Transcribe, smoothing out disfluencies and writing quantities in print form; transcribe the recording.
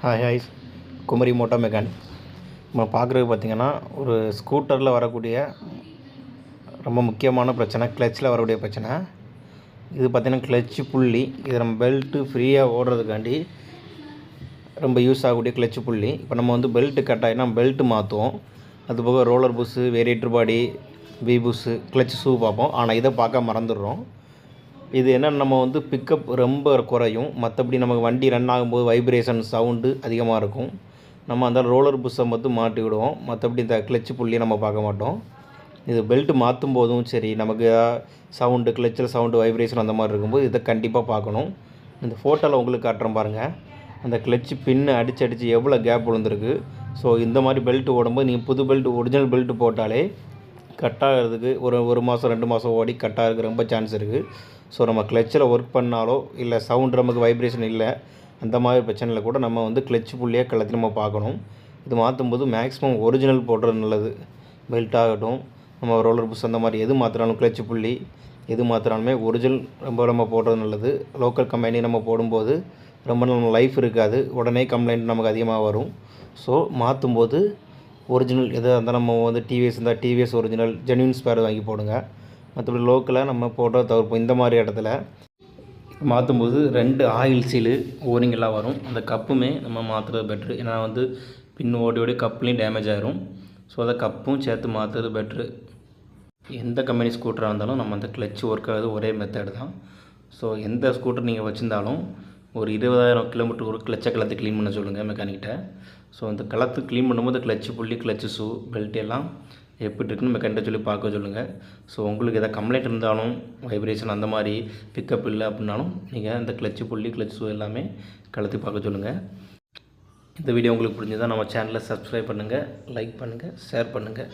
Hi hi Kumari motor mechanic. நம்ம பார்க்குறது பார்த்திங்கன்னா ஒரு ஸ்கூட்டரில் வரக்கூடிய ரொம்ப முக்கியமான பிரச்சனை கிளச்சில் வரக்கூடிய பிரச்சனை. இது பார்த்திங்கன்னா கிளச்சு புள்ளி. இது நம்ம பெல்ட்டு ஃப்ரீயாக ஓடுறதுக்காண்டி ரொம்ப யூஸ் ஆகக்கூடிய கிளச்சு புள்ளி. இப்போ நம்ம வந்து பெல்ட்டு கட் ஆகினா பெல்ட்டு மாற்றுவோம். அதுபோக roller bush, variator body, V bush, clutch shoe பார்ப்போம். ஆனால் இதை பார்க்க மறந்துடுறோம். இது என்னென்னா நம்ம வந்து பிக்கப் ரொம்ப குறையும். மற்றபடி நமக்கு வண்டி ரன் ஆகும்போது வைப்ரேஷன் சவுண்டு அதிகமாக இருக்கும். நம்ம அந்த ரோலர் புஷ்ஷை மட்டும் மாட்டி விடுவோம். மற்றபடி இந்த கிளச்சு புள்ளியை நம்ம பார்க்க மாட்டோம். இது பெல்ட்டு மாற்றும் போதும் சரி, நமக்கு சவுண்டு கிளச்சில் சவுண்டு வைப்ரேஷன் அந்த மாதிரி இருக்கும்போது இதை கண்டிப்பாக பார்க்கணும். இந்த ஃபோட்டோவில் உங்களுக்கு காட்டுறேன் பாருங்கள். அந்த கிளச்சு பின்னு அடித்து எவ்வளோ கேப் விழுந்திருக்கு. ஸோ இந்த மாதிரி பெல்ட்டு ஓடும்போது நீங்கள் புது பெல்ட்டு ஒரிஜினல் பெல்ட்டு போட்டாலே கட் ஆகிறதுக்கு ஒரு மாதம் 2 மாதம் ஓடி கட் ஆகிறதுக்கு ரொம்ப சான்ஸ் இருக்குது. ஸோ நம்ம கிளச்சில் ஒர்க் பண்ணாலோ இல்லை சவுண்ட் நமக்கு வைப்ரேஷன் இல்லை அந்த மாதிரி பிரச்சனையில் கூட நம்ம வந்து கிளச்சு புள்ளியாக கலத்தி நம்ம பார்க்கணும். இது மாற்றும்போது மேக்ஸிமம் ஒரிஜினல் போடுறது நல்லது. பெல்ட் ஆகட்டும், நம்ம ரோலர் புஷ் அந்த மாதிரி எது மாற்றினாலும் கிளச்சு புள்ளி எது மாற்றினாலுமே ஒரிஜினல் நம்ம போடுறது நல்லது. லோக்கல் கம்பெனி நம்ம போடும்போது ரொம்ப நம்ம லைஃப் இருக்காது, உடனே கம்ப்ளைண்ட் நமக்கு அதிகமாக வரும். ஸோ மாற்றும்போது ஒரிஜினல் எதாக இருந்தால் நம்ம வந்து டிவிஎஸ் இருந்தால் டிவிஎஸ் ஒரிஜினல் ஜென்யூன் ஸ்பேர் வாங்கி போடுங்க. மற்றபடி லோக்கலாக நம்ம போடுற தவிர்ப்போம். இந்த மாதிரி இடத்துல மாற்றும்போது 2 ஆயில் சீலு ஓரிங் எல்லாம் வரும். அந்த கப்புமே நம்ம மாற்றுறது பெட்ரு. ஏன்னா வந்து பின் ஓடி கப்புலேயும் டேமேஜ் ஆகிரும். ஸோ அதை கப்பும் சேர்த்து மாற்றுறது பெட்ரு. எந்த கம்பெனி ஸ்கூட்டராக இருந்தாலும் நம்ம அந்த கிளச்சு ஒர்க் ஆகுது ஒரே மெத்தட் தான். ஸோ எந்த ஸ்கூட்டர் நீங்கள் வச்சுருந்தாலும் ஒரு 20,000 கிலோமீட்டர் ஒரு கிளச்சை கலத்து க்ளீன் பண்ண சொல்லுங்கள் மெக்கானிக்கிட்ட. ஸோ அந்த கலத்து க்ளீன் பண்ணும்போது கிளச்சு புள்ளி, கிளச்சு ஷூ, பெல்ட் எல்லாம் எப்படி இருக்குன்னு மெக்கானிக்கிட்ட சொல்லி பார்க்க சொல்லுங்கள். ஸோ உங்களுக்கு எதாவது கம்ப்ளைண்ட் இருந்தாலும் வைப்ரேஷன் அந்த மாதிரி பிக்கப் இல்லை அப்படின்னாலும் நீங்கள் அந்த கிளச்சு புள்ளி, கிளச் ஷூ எல்லாமே கலத்தி பார்க்க சொல்லுங்கள். இந்த வீடியோ உங்களுக்கு பிடிச்சதா நம்ம சேனலை சப்ஸ்கிரைப் பண்ணுங்கள், லைக் பண்ணுங்கள், ஷேர் பண்ணுங்கள்.